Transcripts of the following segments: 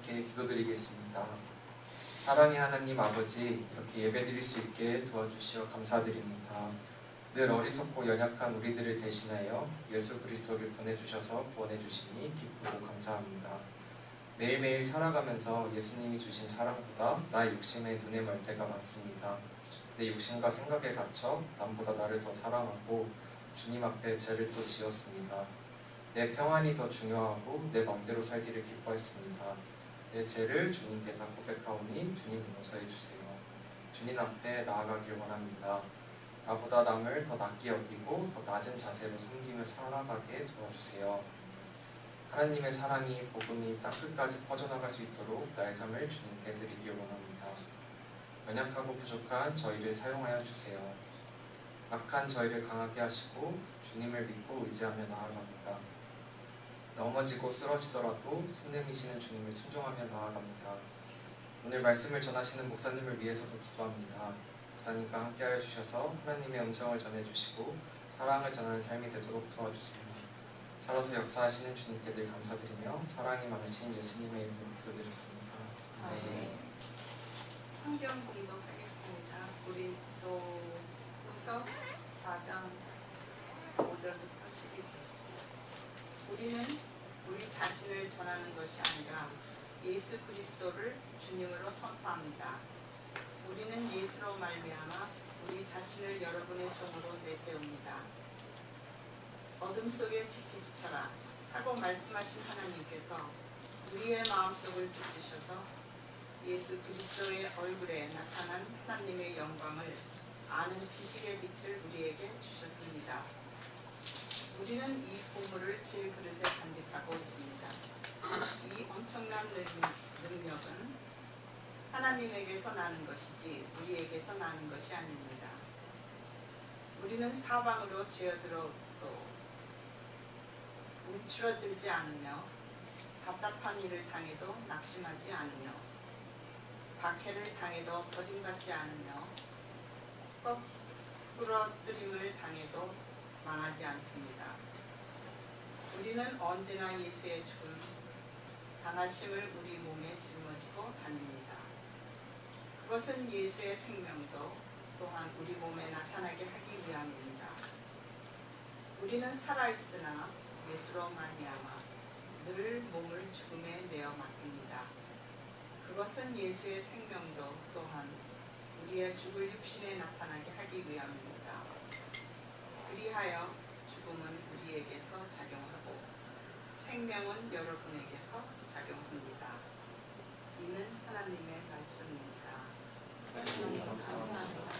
함께 기도드리겠습니다. 사랑의 하나님 아버지, 이렇게 예배드릴 수 있게 도와주시어 감사드립니다. 늘 어리석고 연약한 우리들을 대신하여 예수 그리스도를 보내주셔서 구원해주시니 기쁘고 감사합니다. 매일매일 살아가면서 예수님이 주신 사랑보다 나의 욕심에 눈에 멀 때가 많습니다. 내 욕심과 생각에 갇혀 남보다 나를 더 사랑하고 주님 앞에 죄를 또 지었습니다. 내 평안이 더 중요하고 내 마음대로 살기를 기뻐했습니다. 내 죄를 주님께 다 고백하오니 주님 용서해 주세요. 주님 앞에 나아가길 원합니다. 나보다 남을 더 낮게 여기고 더 낮은 자세로 섬기며 살아가게 도와주세요. 하나님의 사랑이 복음이 땅끝까지 퍼져나갈 수 있도록 나의 삶을 주님께 드리길 원합니다. 연약하고 부족한 저희를 사용하여 주세요. 악한 저희를 강하게 하시고 주님을 믿고 의지하며 나아갑니다. 넘어지고 쓰러지더라도 손님이시는 주님을 순종하며 나아갑니다. 오늘 말씀을 전하시는 목사님을 위해서도 기도합니다. 목사님과 함께하여 주셔서 하나님의 음성을 전해주시고 사랑을 전하는 삶이 되도록 도와주세요. 살아서 역사하시는 주님께 늘 감사드리며 사랑이 많으신 예수님의 이름으로 기도드렸습니다. 네. 성경 공독하겠습니다. 우리 또 후서 4장 5절부터 12절. 우리는 우리 자신을 전하는 것이 아니라 예수 그리스도를 주님으로 선포합니다. 우리는 예수로 말미암아 우리 자신을 여러분의 종으로 내세웁니다. 어둠 속에 빛이 비쳐라 하고 말씀하신 하나님께서 우리의 마음속을 비추셔서 예수 그리스도의 얼굴에 나타난 하나님의 영광을 아는 지식의 빛을 우리에게 주셨습니다. 우리는 이 보물을 질그릇에 간직하고 있습니다. 이 엄청난 능력은 하나님에게서 나는 것이지 우리에게서 나는 것이 아닙니다. 우리는 사방으로 죄어들어도 움츠러들지 않으며 답답한 일을 당해도 낙심하지 않으며 박해를 당해도 버림받지 않으며 부러뜨림을 당해도 망하지 않습니다. 우리는 언제나 예수의 죽음, 당하심을 우리 몸에 짊어지고 다닙니다. 그것은 예수의 생명도 또한 우리 몸에 나타나게 하기 위함입니다. 우리는 살아있으나 예수로 말미암아 늘 몸을 죽음에 내어 맡깁니다. 그것은 예수의 생명도 또한 우리의 죽을 육신에 나타나게 하기 위함입니다. 그리하여 죽음은 우리에게서 작용하고 생명은 여러분에게서 작용합니다. 이는 하나님의 말씀입니다. 하나님 감사합니다.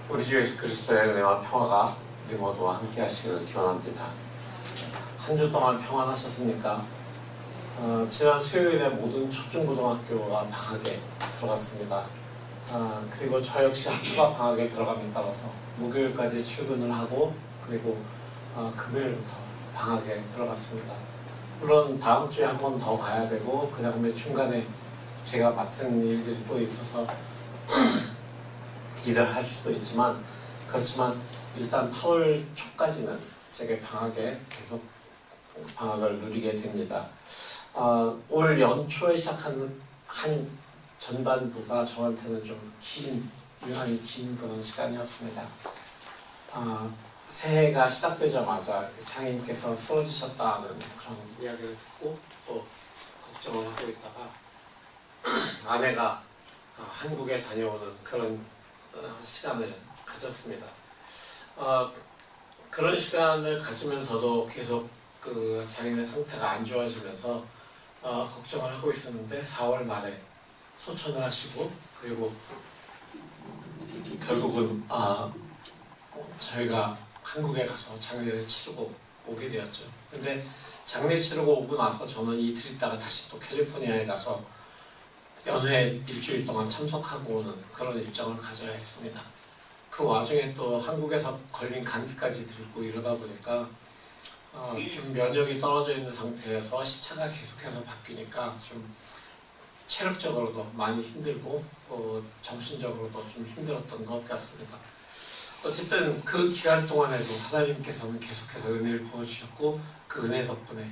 우리 주 예수 그리스도의 은혜와 평화가 우리 모두와 함께 하시기를 기원합니다. 한 주 동안 평안하셨습니까? 지난 수요일에 모든 초중고등학교가 방학에 들어갔습니다. 그리고 저 역시 학교가 방학에 들어감에 따라서 목요일까지 출근을 하고 그리고 금요일부터 방학에 들어갔습니다. 물론 다음 주에 한 번 더 가야 되고 그 다음에 중간에 제가 맡은 일들이 또 있어서 일을 할 수도 있지만 그렇지만 일단 8월 초까지는 제가 방학에 계속 방학을 누리게 됩니다. 올 연초에 시작한 한 전반부가 저한테는 좀 유난히 긴 그런 시간이었습니다. 새해가 시작되자마자 장인께서 쓰러지셨다는 그런 이야기를 듣고 또 걱정을 하고 있다가 아내가 한국에 다녀오는 그런 시간을 가졌습니다. 그런 시간을 가지면서도 계속 그 장인의 상태가 안 좋아지면서 걱정을 하고 있었는데 4월 말에 소천을 하시고 그리고 결국은 저희가 한국에 가서 장례를 치르고 오게 되었죠. 근데 장례 치르고 오고 나서 저는 이틀 있다가 다시 또 캘리포니아에 가서 연회 일주일 동안 참석하고 오는 그런 일정을 가져야 했습니다. 그 와중에 또 한국에서 걸린 감기까지 들고 이러다 보니까 좀 면역이 떨어져 있는 상태에서 시차가 계속해서 바뀌니까 좀 체력적으로도 많이 힘들고 정신적으로도 좀 힘들었던 것 같습니다. 어쨌든 그 기간 동안에도 하나님께서는 계속해서 은혜를 부어주셨고 그 은혜 덕분에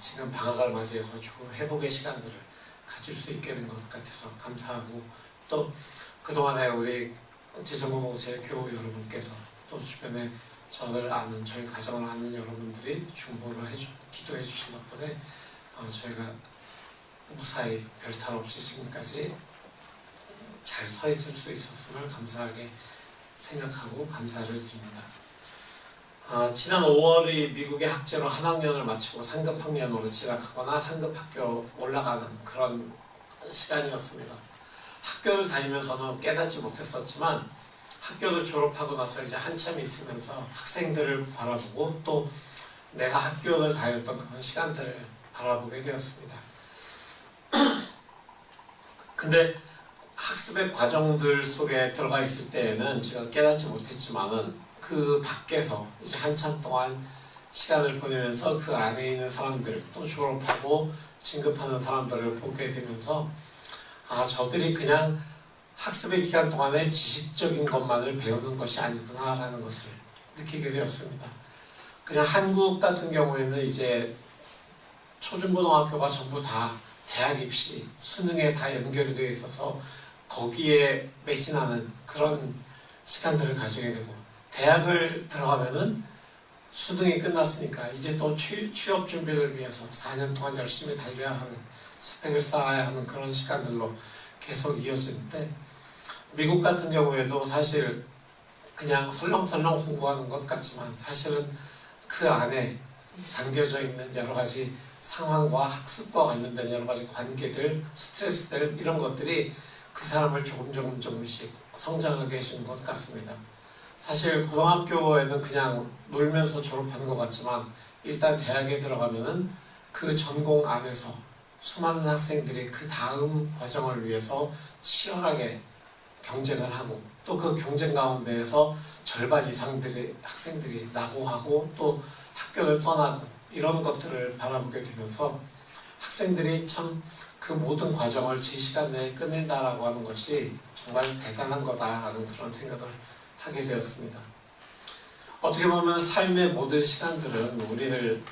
지금 방학을 맞이해서 조금 회복의 시간들을 가질 수 있게 된 것 같아서 감사하고, 또 그동안에 우리 재정공동체 교우 여러분께서 또 주변에 저를 아는, 저희 가정을 아는 여러분들이 중보를 기도해 주신 덕분에 저희가 무사히 별탈 없이 지금까지 잘 서 있을 수 있었음을 감사하게 생각하고 감사를 드립니다. 지난 5월이 미국의 학제로 한 학년을 마치고 상급 학년으로 진학하거나 상급 학교 올라가는 그런 시간이었습니다. 학교를 다니면서는 깨닫지 못했었지만 학교를 졸업하고 나서 이제 한참 있으면서 학생들을 바라보고 또 내가 학교를 다녔던 그런 시간들을 바라보게 되었습니다. 근데 학습의 과정들 속에 들어가 있을 때에는 제가 깨닫지 못했지만은 그 밖에서 이제 한참 동안 시간을 보내면서 그 안에 있는 사람들, 또 졸업하고 진급하는 사람들을 보게 되면서 저들이 그냥 학습의 기간 동안에 지식적인 것만을 배우는 것이 아니구나라는 것을 느끼게 되었습니다. 그냥 한국 같은 경우에는 이제 초중고등학교가 전부 다 대학 입시, 수능에 다 연결이 되어 있어서 거기에 매진하는 그런 시간들을 가지게 되고, 대학을 들어가면은 수능이 끝났으니까 이제 또 취업 준비를 위해서 4년 동안 열심히 달려야 하는, 스펙을 쌓아야 하는 그런 시간들로 계속 이어지는데, 미국 같은 경우에도 사실 그냥 설렁설렁 공부하는 것 같지만 사실은 그 안에 담겨져 있는 여러 가지 상황과 학습과 관련된 여러 가지 관계들, 스트레스들, 이런 것들이 그 사람을 조금씩 성장하게 해주는 것 같습니다. 사실 고등학교에는 그냥 놀면서 졸업하는 것 같지만 일단 대학에 들어가면은 그 전공 안에서 수많은 학생들이 그 다음 과정을 위해서 치열하게 경쟁을 하고, 또 그 경쟁 가운데에서 절반 이상들의 학생들이 낙오하고 또 학교를 떠나고 이런 것들을 바라보게 되면서 학생들이 참 그 모든 과정을 제 시간 내에 끝낸다라고 하는 것이 정말 대단한 거다라는 그런 생각을 하게 되었습니다. 어떻게 보면 삶의 모든 시간들은 우리를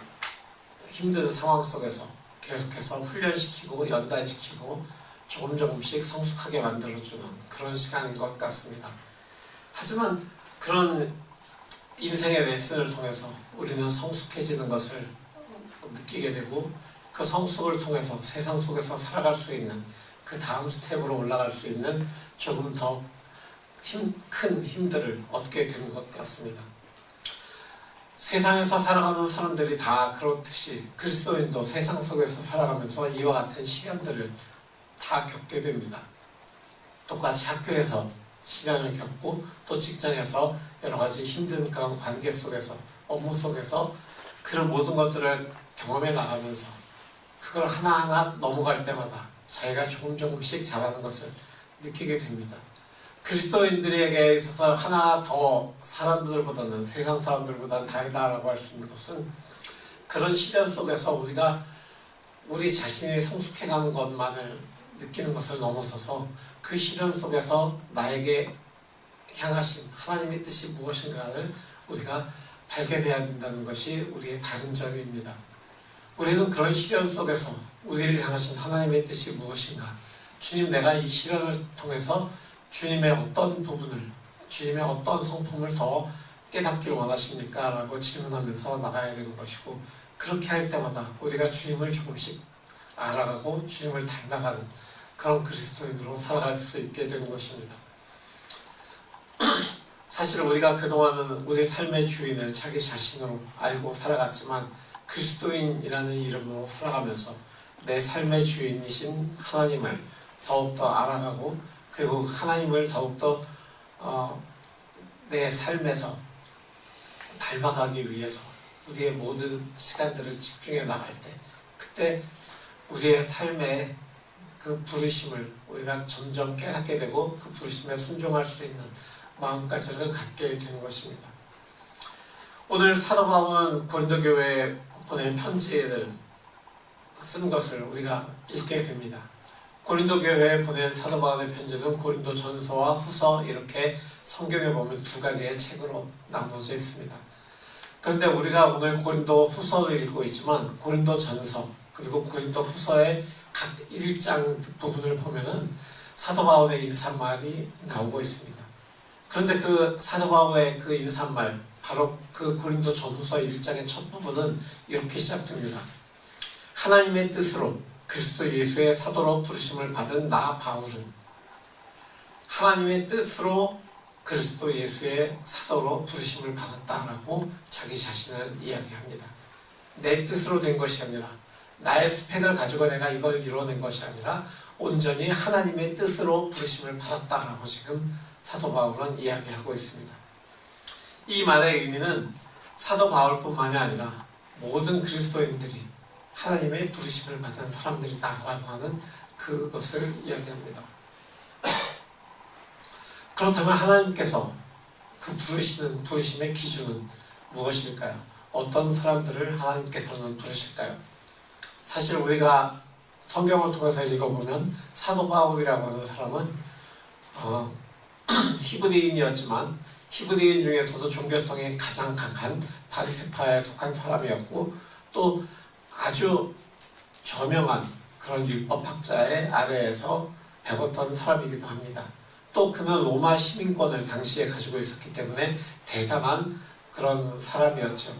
힘든 상황 속에서 계속해서 훈련시키고 연단시키고 조금씩 성숙하게 만들어주는 그런 시간인 것 같습니다. 하지만 그런 인생의 레슨을 통해서 우리는 성숙해지는 것을 느끼게 되고, 그 성숙을 통해서 세상 속에서 살아갈 수 있는, 그 다음 스텝으로 올라갈 수 있는 조금 더 큰 힘들을 얻게 되는 것 같습니다. 세상에서 살아가는 사람들이 다 그렇듯이 그리스도인도 세상 속에서 살아가면서 이와 같은 시련들을 다 겪게 됩니다. 똑같이 학교에서 시련을 겪고 또 직장에서 여러 가지 힘든 그런 관계 속에서, 업무 속에서 그런 모든 것들을 경험해 나가면서 그걸 하나하나 넘어갈 때마다 자기가 조금씩 잘하는 것을 느끼게 됩니다. 그리스도인들에게 있어서 하나 더 사람들보다는, 세상 사람들보다는 다르다라고 할 수 있는 것은 그런 시련 속에서 우리가 우리 자신이 성숙해가는 것만을 느끼는 것을 넘어서서 그 시련 속에서 나에게 향하신 하나님의 뜻이 무엇인가를 우리가 발견해야 된다는 것이 우리의 다른 점입니다. 우리는 그런 시련 속에서 우리를 향하신 하나님의 뜻이 무엇인가, 주님, 내가 이 시련을 통해서 주님의 어떤 부분을, 주님의 어떤 성품을 더 깨닫기를 원하십니까? 라고 질문하면서 나가야 되는 것이고, 그렇게 할 때마다 우리가 주님을 조금씩 알아가고 주님을 닮아가는 그런 그리스도인으로 살아갈 수 있게 되는 것입니다. 사실 우리가 그동안은 우리 삶의 주인을 자기 자신으로 알고 살아갔지만 그리스도인이라는 이름으로 살아가면서 내 삶의 주인이신 하나님을 더욱더 알아가고, 그리고 하나님을 더욱더 내 삶에서 닮아가기 위해서 우리의 모든 시간들을 집중해 나갈 때, 그때 우리의 삶의 그 부르심을 우리가 점점 깨닫게 되고 그 부르심에 순종할 수 있는 마음가짐을 갖게 되는 것입니다. 오늘 사도 바울은 고린도 교회에 보낸 편지를 쓴 것을 우리가 읽게 됩니다. 고린도 교회에 보낸 사도 바울의 편지는 고린도 전서와 후서, 이렇게 성경에 보면 두 가지의 책으로 나눠져 있습니다. 그런데 우리가 오늘 고린도 후서를 읽고 있지만 고린도 전서 그리고 고린도 후서의 각 1장 부분을 보면은 사도 바울의 인사말이 나오고 있습니다. 그런데 그 사도 바울의 그 인사말, 바로 그 고린도 전후서 1장의 첫 부분은 이렇게 시작됩니다. 하나님의 뜻으로 그리스도 예수의 사도로 부르심을 받은 나 바울은, 하나님의 뜻으로 그리스도 예수의 사도로 부르심을 받았다라고 자기 자신을 이야기합니다. 내 뜻으로 된 것이 아니라, 나의 스펙을 가지고 내가 이걸 이뤄낸 것이 아니라 온전히 하나님의 뜻으로 부르심을 받았다라고 지금 사도 바울은 이야기하고 있습니다. 이 말의 의미는 사도 바울뿐만이 아니라 모든 그리스도인들이 하나님의 부르심을 받은 사람들이다라고 하는 그것을 이야기합니다. 그렇다면 하나님께서 그 부르심의 기준은 무엇일까요? 어떤 사람들을 하나님께서는 부르실까요? 사실 우리가 성경을 통해서 읽어보면 사도 바울이라고 하는 사람은 히브리인이었지만 히브리인 중에서도 종교성이 가장 강한 바리새파에 속한 사람이었고, 또 아주 저명한 그런 율법학자의 아래에서 배웠던 사람이기도 합니다. 또 그는 로마 시민권을 당시에 가지고 있었기 때문에 대단한 그런 사람이었죠.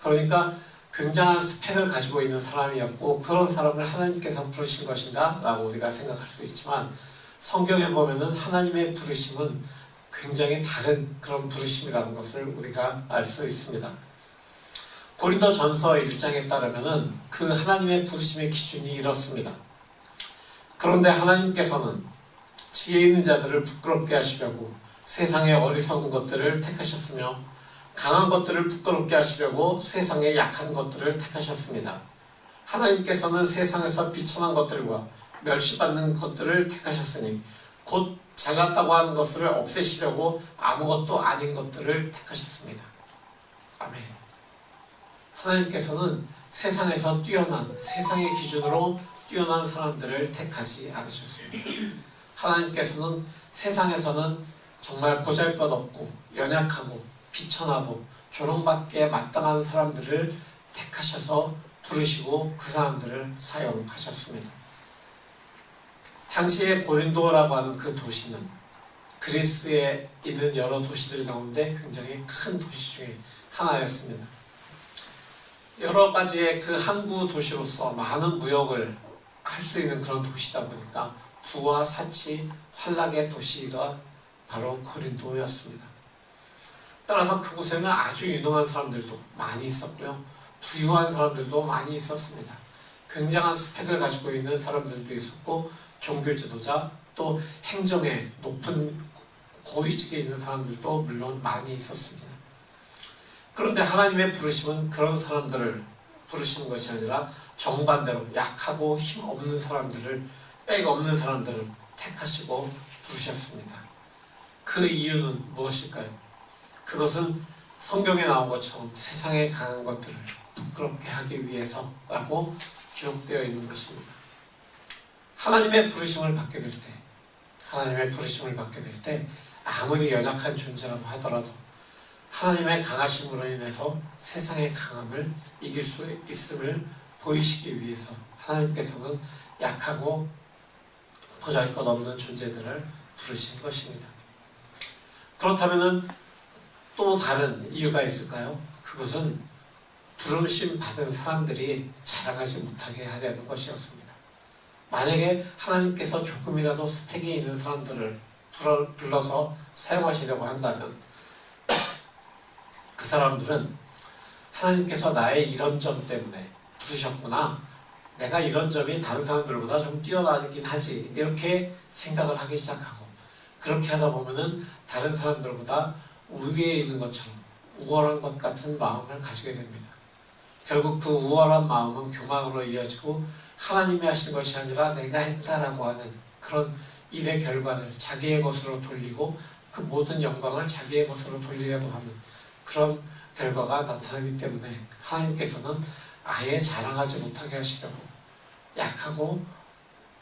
그러니까 굉장한 스펙을 가지고 있는 사람이었고, 그런 사람을 하나님께서 부르신 것인가? 라고 우리가 생각할 수 있지만, 성경에 보면은 하나님의 부르심은 굉장히 다른 그런 부르심이라는 것을 우리가 알 수 있습니다. 고린도 전서 1장에 따르면은 그 하나님의 부르심의 기준이 이렇습니다. 그런데 하나님께서는 지혜 있는 자들을 부끄럽게 하시려고 세상의 어리석은 것들을 택하셨으며, 강한 것들을 부끄럽게 하시려고 세상의 약한 것들을 택하셨습니다. 하나님께서는 세상에서 비천한 것들과 멸시받는 것들을 택하셨으니 곧 잘났다고 하는 것을 없애시려고 아무것도 아닌 것들을 택하셨습니다. 아멘. 하나님께서는 세상에서 뛰어난, 세상의 기준으로 뛰어난 사람들을 택하지 않으셨습니다. 하나님께서는 세상에서는 정말 보잘것없고 연약하고 비천하고 조롱받기에 마땅한 사람들을 택하셔서 부르시고 그 사람들을 사용하셨습니다. 당시에 고린도라고 하는 그 도시는 그리스에 있는 여러 도시들 가운데 굉장히 큰 도시 중에 하나였습니다. 여러 가지의 그 항구 도시로서 많은 무역을 할 수 있는 그런 도시다 보니까 부와 사치, 환락의 도시가 바로 고린도였습니다. 따라서 그곳에는 아주 유능한 사람들도 많이 있었고요, 부유한 사람들도 많이 있었습니다. 굉장한 스펙을 가지고 있는 사람들도 있었고, 종교 지도자, 또 행정에 높은 고위직에 있는 사람들도 물론 많이 있었습니다. 그런데 하나님의 부르심은 그런 사람들을 부르시는 것이 아니라 정반대로 약하고 힘없는 사람들을, 빽 없는 사람들을 택하시고 부르셨습니다. 그 이유는 무엇일까요? 그것은 성경에 나온 것처럼 세상에 강한 것들을 부끄럽게 하기 위해서라고 기록되어 있는 것입니다. 하나님의 부르심을 받게 될 때 아무리 연약한 존재라고 하더라도 하나님의 강하심으로 인해서 세상의 강함을 이길 수 있음을 보이시기 위해서 하나님께서는 약하고 보잘것없는 존재들을 부르신 것입니다. 그렇다면 또 다른 이유가 있을까요? 그것은 부르심 받은 사람들이 자랑하지 못하게 하려는 것이었습니다. 만약에 하나님께서 조금이라도 스펙이 있는 사람들을 불러서 사용하시려고 한다면 그 사람들은 하나님께서 나의 이런 점 때문에 부르셨구나, 내가 이런 점이 다른 사람들보다 좀 뛰어나긴 하지, 이렇게 생각을 하기 시작하고, 그렇게 하다 보면은 다른 사람들보다 우위에 있는 것처럼 우월한 것 같은 마음을 가지게 됩니다. 결국 그 우월한 마음은 교만으로 이어지고 하나님이 하신 것이 아니라 내가 했다라고 하는 그런 일의 결과를 자기의 것으로 돌리고 그 모든 영광을 자기의 것으로 돌리려고 하는 그런 결과가 나타나기 때문에 하나님께서는 아예 자랑하지 못하게 하시려고 약하고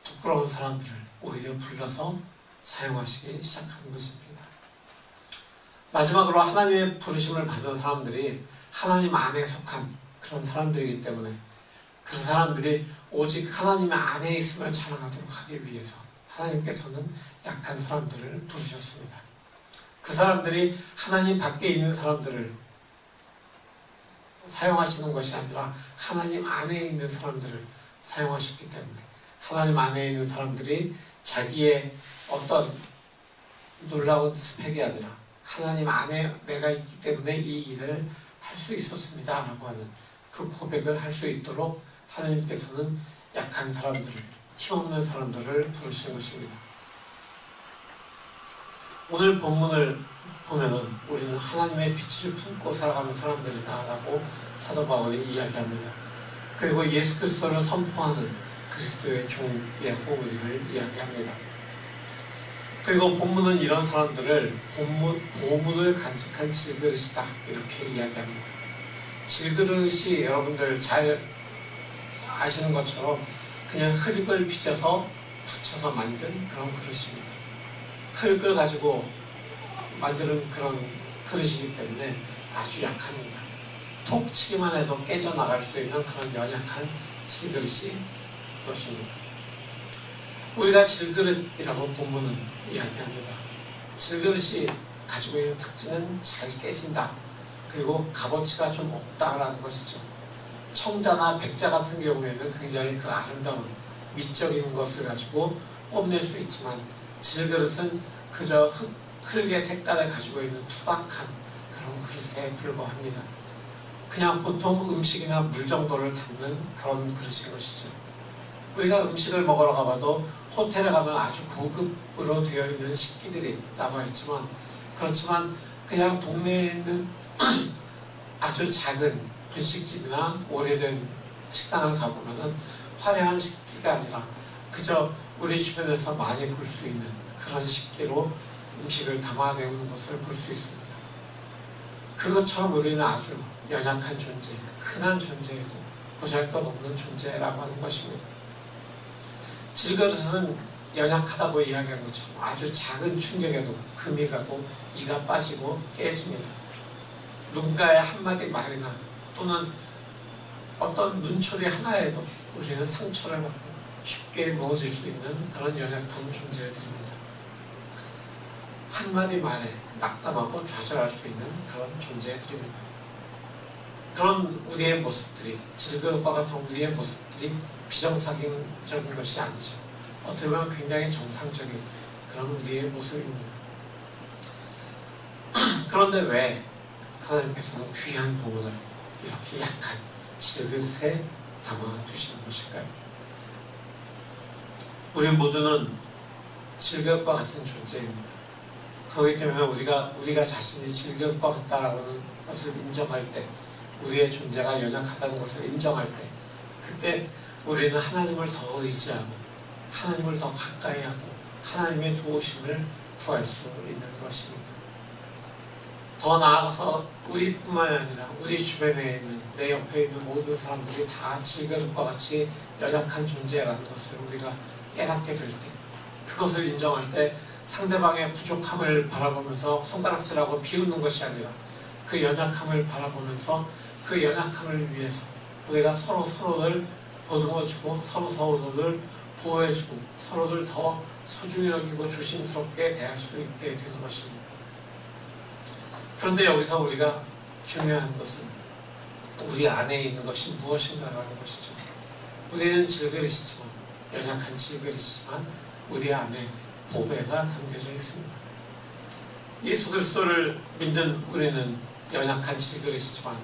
부끄러운 사람들을 오히려 불러서 사용하시기 시작하는 것입니다. 마지막으로 하나님의 부르심을 받은 사람들이 하나님 안에 속한 그런 사람들이기 때문에 그 사람들이 오직 하나님 안에 있음을 자랑하도록 하기 위해서 하나님께서는 약한 사람들을 부르셨습니다. 그 사람들이 하나님 밖에 있는 사람들을 사용하시는 것이 아니라 하나님 안에 있는 사람들을 사용하셨기 때문에 하나님 안에 있는 사람들이 자기의 어떤 놀라운 스펙이 아니라 하나님 안에 내가 있기 때문에 이 일을 할 수 있었습니다 라고 하는 그 고백을 할 수 있도록 하나님께서는 약한 사람들을, 힘없는 사람들을 부르시는 것입니다. 오늘 본문을 보면은 우리는 하나님의 빛을 품고 살아가는 사람들이다 라고 사도 바울이 이야기합니다. 그리고 예수 그리스도를 선포하는 그리스도의 종이라고 우리를 이야기합니다. 그리고 본문은 이런 사람들을 보문을 간직한 질그릇이다 이렇게 이야기합니다. 질그릇이 여러분들 잘 아시는 것처럼 그냥 흙을 빚어서 붙여서 만든 그런 그릇입니다. 흙을 가지고 만드는 그런 그릇이기 때문에 아주 약합니다. 톡 치기만 해도 깨져나갈 수 있는 그런 연약한 질그릇이 그것입니다. 우리가 질그릇이라고 본문은 이야기합니다. 질그릇이 가지고 있는 특징은 잘 깨진다. 그리고 값어치가 좀 없다라는 것이죠. 청자나 백자 같은 경우에는 굉장히 그 아름다운 미적인 것을 가지고 뽐낼 수 있지만 질그릇은 그저 흙의 색깔을 가지고 있는 투박한 그런 그릇에 불과합니다. 그냥 보통 음식이나 물 정도를 담는 그런 그릇인 것이죠. 우리가 음식을 먹으러 가봐도 호텔에 가면 아주 고급으로 되어 있는 식기들이 남아 있지만 그렇지만 그냥 동네에 있는 아주 작은 분식집이나 오래된 식당을 가보면은 화려한 식기가 아니라 그저 우리 주변에서 많이 볼 수 있는 그런 식기로 음식을 담아내는 것을 볼 수 있습니다. 그것처럼 우리는 아주 연약한 존재, 흔한 존재이고 보잘것없는 존재라고 하는 것입니다. 질그릇은 연약하다고 이야기한 것처럼 아주 작은 충격에도 금이 가고 이가 빠지고 깨집니다. 누군가의 한마디 말이나 또는 어떤 눈초리 하나에도 우리는 상처를 받고 쉽게 무너질 수 있는 그런 연약한 존재들입니다. 한마디 말에 낙담하고 좌절할 수 있는 그런 존재들입니다. 그런 우리의 모습들이, 질그릇과 같은 우리의 모습들이 비정상적인 것이 아니죠. 어떻게 보면 굉장히 정상적인 그런 우리의 모습입니다. 그런데 왜 하나님께서는 귀한 부분을 이렇게 약한 질그릇에 담아두시는 것일까요? 우리 모두는 질그릇과 같은 존재입니다. 그렇기 때문에 우리가 자신이 질그릇과 같다라는 것을 인정할 때, 우리의 존재가 연약하다는 것을 인정할 때, 그때 우리는 하나님을 더 의지하고 하나님을 더 가까이 하고 하나님의 도우심을 구할 수 있는 것입니다. 더 나아가서 우리뿐만 아니라 우리 주변에 있는 내 옆에 있는 모든 사람들이 다 질그릇과 같이 연약한 존재라는 것을 우리가 깨닫게 될 때, 그것을 인정할 때 상대방의 부족함을 바라보면서 손가락질하고 비웃는 것이 아니라 그 연약함을 바라보면서 그 연약함을 위해서 우리가 서로를 보듬어주고 서로를 보호해주고 서로를 더 소중히 여기고 조심스럽게 대할 수 있게 되는 것입니다. 그런데 여기서 우리가 중요한 것은 우리 안에 있는 것이 무엇인가라는 것이죠. 우리는 질그릇이지만, 연약한 질그릇이지만 우리 안에 보배가 담겨져 있습니다. 예수 그리스도를 믿는 우리는 연약한 질그릇이지만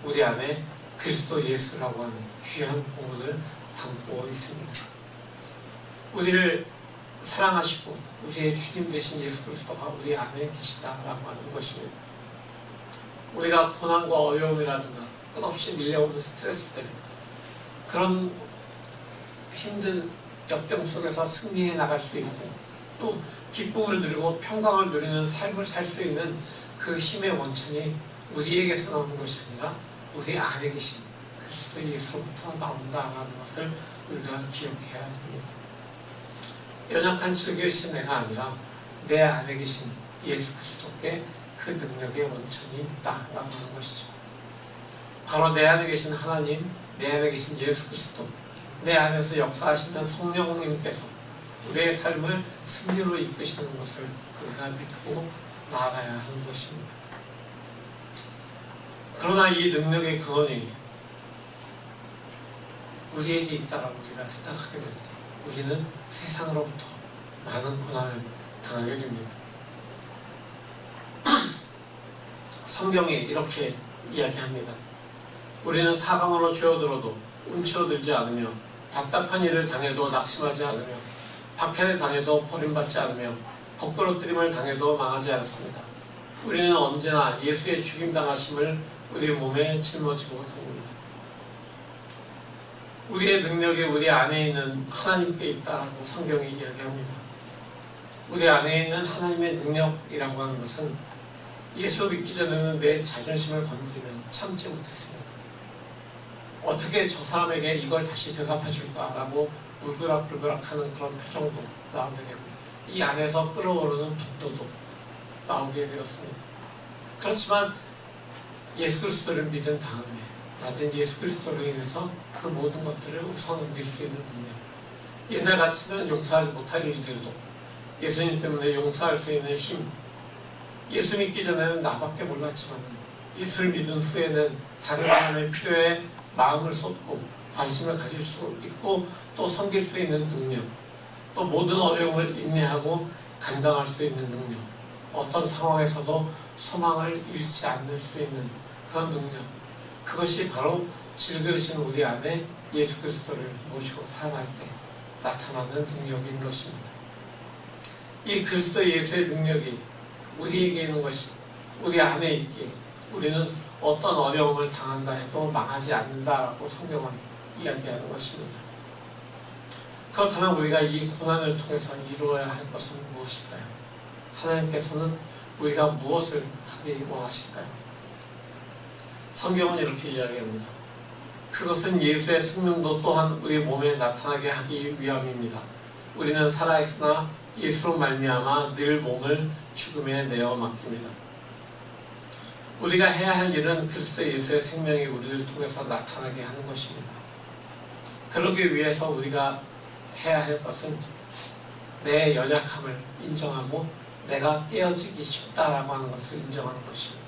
우리 안에 그리스도 예수라고 하는 귀한 보물을 담고 있습니다. 우리를 사랑하시고 우리의 주님 되신 예수 그리스도가 우리 안에 계시다라고 하는 것입니다. 우리가 고난과 어려움이라든가 끝없이 밀려오는 스트레스 때문에 그런 힘든 역경 속에서 승리해 나갈 수 있고 또 기쁨을 누리고 평강을 누리는 삶을 살 수 있는 그 힘의 원천이 우리에게서 나오는 것이 아니라 우리 안에 계신 그리스도 예수로부터 나온다라는 것을 우리가 기억해야 합니다. 연약한 질그릇이 내가 아니라 내 안에 계신 예수 그리스도께 그 능력의 원천이 있다라고 하는 것이죠. 바로 내 안에 계신 하나님, 내 안에 계신 예수 그리스도, 내 안에서 역사하시는 성령님께서 우리의 삶을 승리로 이끄시는 것을 우리가 믿고 나아가야 하는 것입니다. 그러나 이 능력의 근원이 우리에게 있다라고 우리가 생각하게 될 때 우리는 세상으로부터 많은 고난을 당하게 됩니다. 성경이 이렇게 이야기합니다. 우리는 사방으로 죄어들어도 움츠러들지 않으며 답답한 일을 당해도 낙심하지 않으며 박해를 당해도 버림받지 않으며 거꾸러뜨림을 당해도 망하지 않습니다. 우리는 언제나 예수의 죽임당하심을 우리 몸에 짊어지고 다닙니다. 우리의 능력이 우리 안에 있는 하나님께 있다고 성경이 이야기합니다. 우리 안에 있는 하나님의 능력이라고 하는 것은 예수 믿기 전에는 내 자존심을 건드리면 참지 못했습니다. 어떻게 저 사람에게 이걸 다시 대답해 줄까라고 울그락불그락하는 그런 표정도 나오게 되고 이 안에서 끓어오르는 분노도 나오게 되었습니다. 그렇지만 예수 그리스도를 믿은 다음에 나는 예수 그리스도로 인해서 그 모든 것들을 웃어넘길 수 있는 능력, 옛날같이는 용서하지 못할 일들도 예수님 때문에 용서할 수 있는 힘, 예수 믿기 전에는 나밖에 몰랐지만 예수를 믿은 후에는 다른 사람의 필요에 마음을 쏟고 관심을 가질 수 있고 또 섬길 수 있는 능력, 또 모든 어려움을 인내하고 감당할 수 있는 능력, 어떤 상황에서도 소망을 잃지 않을 수 있는 그런 능력, 그것이 바로 질그릇인 우리 안에 예수 그리스도를 모시고 살아갈 때 나타나는 능력인 것입니다. 이 그리스도 예수의 능력이 우리에게 있는 것이 우리 안에 있기에 우리는 어떤 어려움을 당한다 해도 망하지 않는다라고 성경은 이야기하는 것입니다. 그렇다면 우리가 이 고난을 통해서 이루어야 할 것은 무엇일까요? 하나님께서는 우리가 무엇을 하기 원하실까요? 성경은 이렇게 이야기합니다. 그것은 예수의 생명도 또한 우리 몸에 나타나게 하기 위함입니다. 우리는 살아있으나 예수로 말미암아 늘 몸을 죽음에 내어 맡깁니다. 우리가 해야 할 일은 그리스도 예수의 생명이 우리를 통해서 나타나게 하는 것입니다. 그러기 위해서 우리가 해야 할 것은 내 연약함을 인정하고 내가 깨어지기 쉽다라고 하는 것을 인정하는 것입니다.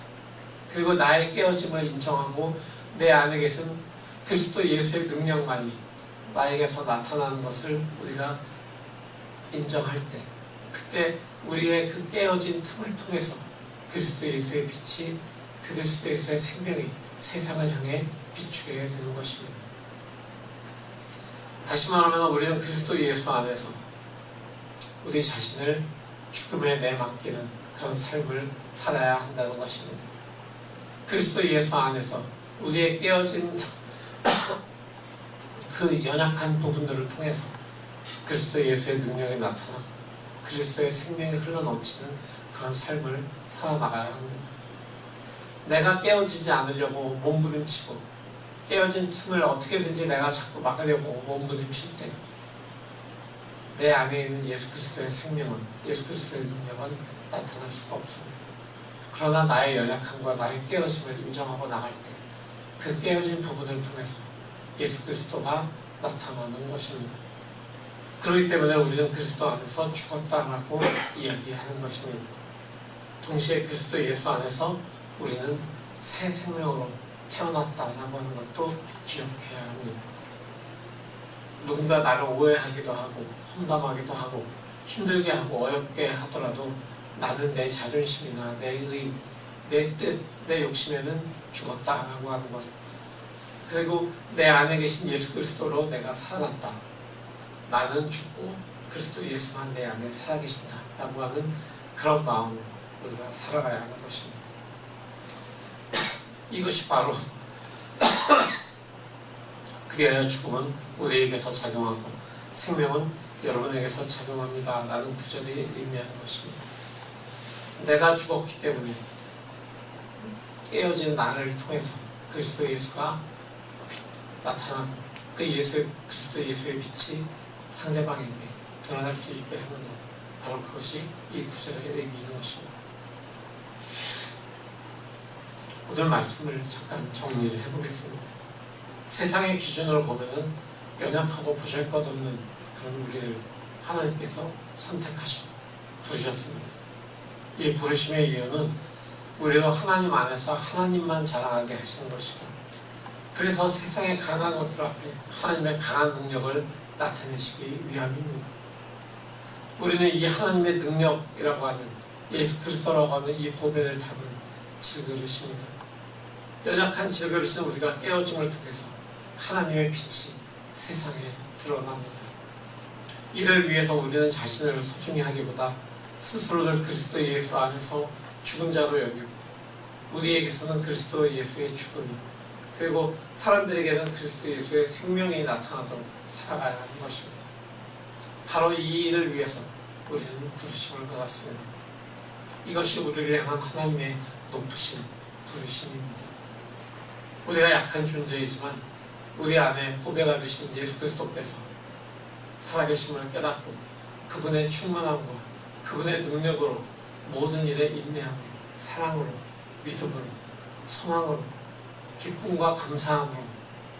그리고 나의 깨어짐을 인정하고 내 안에 계신 그리스도 예수의 능력만이 나에게서 나타나는 것을 우리가 인정할 때 그때 우리의 그 깨어진 틈을 통해서 그리스도 예수의 빛이 그리스도 예수의 생명이 세상을 향해 비추게 되는 것입니다. 다시 말하면 우리는 그리스도 예수 안에서 우리 자신을 죽음에 내맡기는 그런 삶을 살아야 한다는 것입니다. 그리스도 예수 안에서 우리의 깨어진 그 연약한 부분들을 통해서 그리스도 예수의 능력이 나타나 그리스도의 생명이 흘러넘치는 그런 삶을 살아나가야 합니다. 내가 깨어지지 않으려고 몸부림치고 깨어진 틈을 어떻게든지 내가 자꾸 막으려고 몸부림칠 때 내 안에 있는 예수 그리스도의 생명은, 예수 그리스도의 능력은 나타날 수가 없습니다. 그러나 나의 연약함과 나의 깨어짐을 인정하고 나갈 때 그 깨어진 부분을 통해서 예수 그리스도가 나타나는 것입니다. 그렇기 때문에 우리는 그리스도 안에서 죽었다라고 이야기하는 것입니다. 동시에 그리스도 예수 안에서 우리는 새 생명으로 태어났다라고 하는 것도 기억해야 합니다. 누군가 나를 오해하기도 하고 험담하기도 하고 힘들게 하고 어렵게 하더라도 나는 내 자존심이나 내 의, 내 뜻, 내 욕심에는 죽었다라고 하는 것, 그리고 내 안에 계신 예수 그리스도로 내가 살아났다, 나는 죽고 그리스도 예수만 내 안에 살아계신다라고 하는 그런 마음으로 우리가 살아가야 하는 것입니다. 이것이 바로 그래야 죽음은 우리에게서 작용하고 생명은 여러분에게서 작용합니다 라는 구절이 의미하는 것입니다. 내가 죽었기 때문에 깨어진 나를 통해서 그리스도 예수가 나타나고 그 그리스도 예수의 빛이 상대방에게 드러날 수 있게 하는 것, 바로 그것이 이 구절의 의미인 것입니다. 오늘 말씀을 잠깐 정리를 해보겠습니다. 세상의 기준으로 보면은 연약하고 보잘것없는 그런 우리를 하나님께서 선택하시고 부르셨습니다. 이 부르심의 이유는 우리가 하나님 안에서 하나님만 자랑하게 하시는 것이고, 그래서 세상의 강한 것들 앞에 하나님의 강한 능력을 나타내시기 위함입니다. 우리는 이 하나님의 능력이라고 하는 예수 그리스도라고 하는 이 보배를 담은 질그릇입니다. 연약한 질그릇은 우리가 깨어짐을 통해서 하나님의 빛이 세상에 드러납니다. 이를 위해서 우리는 자신을 소중히 하기보다 스스로를 그리스도 예수 안에서 죽은 자로 여기고, 우리에게서는 그리스도 예수의 죽음이, 그리고 사람들에게는 그리스도 예수의 생명이 나타나도록 살아가야 하는 것입니다. 바로 이 일을 위해서 우리는 부르심을 받았습니다. 이것이 우리를 향한 하나님의 높으신 부르심입니다. 우리가 약한 존재이지만 우리 안에 보배가 되신 예수 그리스도께서 살아계심을 깨닫고 그분의 충만함과 그분의 능력으로 모든 일에 인내하고 사랑으로 믿음으로 소망으로 기쁨과 감사함으로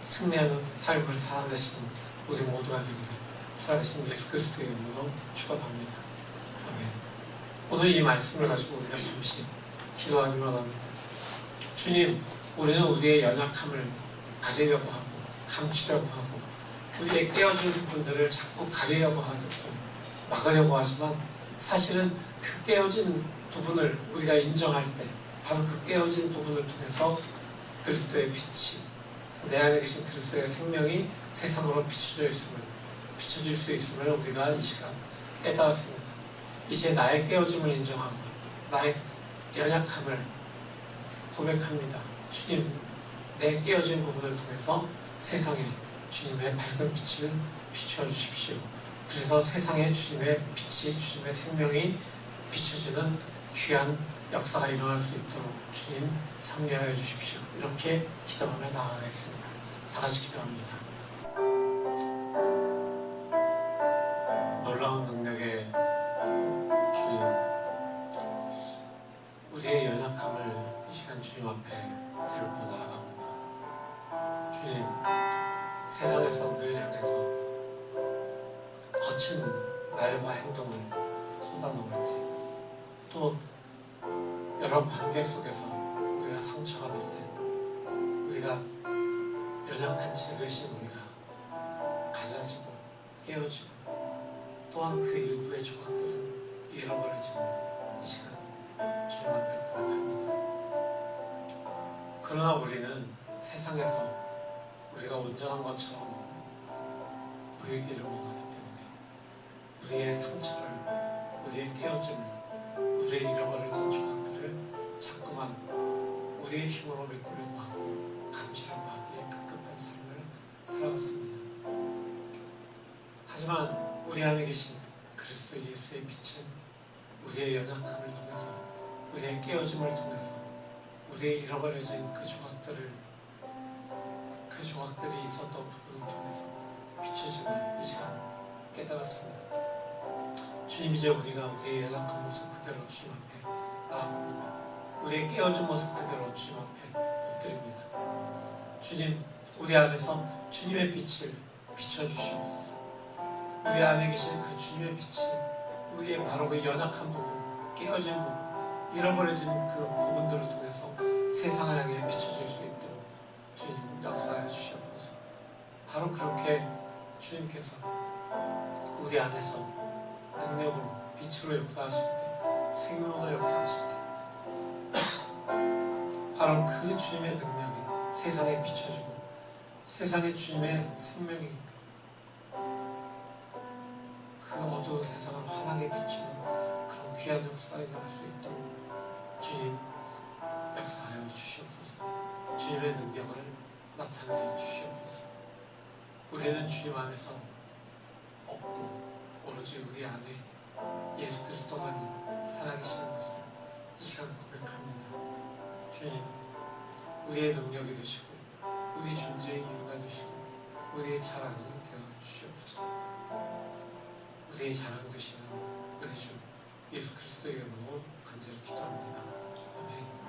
승리하는 삶을 살아내시는 우리 모두가 되기를 살아계신 예수 그리스도의 이름으로 축원합니다. 아멘. 오늘 이 말씀을 가지고 우리가 잠시 기도하기로 합니다. 주님, 우리는 우리의 연약함을 가리려고 하고 감추려고 하고 우리의 깨어진 부분들을 자꾸 가리려고 하고 막으려고 하지만, 사실은 그 깨어진 부분을 우리가 인정할 때 바로 그 깨어진 부분을 통해서 그리스도의 빛이, 내 안에 계신 그리스도의 생명이 세상으로 비춰질 수 있음을 우리가 이 시간 깨달았습니다. 이제 나의 깨어짐을 인정하고 나의 연약함을 고백합니다. 주님, 내 깨어진 부분을 통해서 세상에 주님의 밝은 빛을 비추어 주십시오. 그래서 세상에 주님의 빛이, 주님의 생명이 비춰지는 귀한 역사가 일어날 수 있도록 주님 섭리하여 주십시오. 이렇게 기도하며 나아가겠습니다. 다 같이 기도합니다. 놀라운 능력의 주님, 우리의 연약함을 이 시간 주님 앞에 데리고 나아갑니다. 주님, 세상에서 우리를 향해서 거친 말과 행동을 쏟아놓을 때, 또 여러 관계 속에서 우리가 상처가 될 때, 우리가 연약한 질그릇인 우리가 갈라지고 깨어지고, 또한 그 일부의 조각들은 잃어버려지고 이 시간 주님 앞에 고백합니다. 그러나 우리는 세상에서 우리가 온전한 것처럼 보이기를 원하기 때문에 우리의 상처를, 우리의 깨어짐을, 우리의 잃어버려진 조각들을 자꾸만 우리의 힘으로 메꾸려고 하고 감추려고 하기에 급급한 삶을 살아왔습니다. 하지만 우리 안에 계신 그리스도 예수의 빛은 우리의 연약함을 통해서, 우리의 깨어짐을 통해서, 우리의 잃어버려진 그 조각들이 있었던 부분을 통해서 비춰짐을 이 시간 깨달았습니다. 주님, 이제 우리가 우리의 연약한 모습 그대로 주님 앞에 나아갑니다. 우리의 깨어진 모습 그대로 주님 앞에 엎드립니다. 주님, 우리 안에서 주님의 빛을 비춰주시옵소서. 우리 안에 계신 그 주님의 빛이 우리의 바로 그 연약한 부분, 깨어진 부분, 잃어버려진 그 부분들을 통해서 세상을 향해 비춰질 수 있도록 주님 역사해 주시옵소서. 바로 그렇게 주님께서 우리 안에서 능력으로, 빛으로 역사하실 때, 생명으로 역사하실 때, 바로 그 주님의 능력이 세상에 비춰지고 세상에 주님의 생명이 그 어두운 세상을 환하게 비추는 그런 귀한 역사가 일어날 수 있도록 주님 역사하여 주시옵소서. 주님의 능력을 나타내 주시옵소서. 우리는 주님 안에서 없고 오로지 우리 안에 예수 그리스도만이 살아계시는 것을 이 시간 고백합니다. 주님, 우리의 능력이 되시고 우리 존재의 이유가 되시고 우리의 자랑이 되어 주시옵소서. 우리의 자랑 되시는 우리 주 예수 그리스도의 이름으로 간절히 기도합니다. 아멘.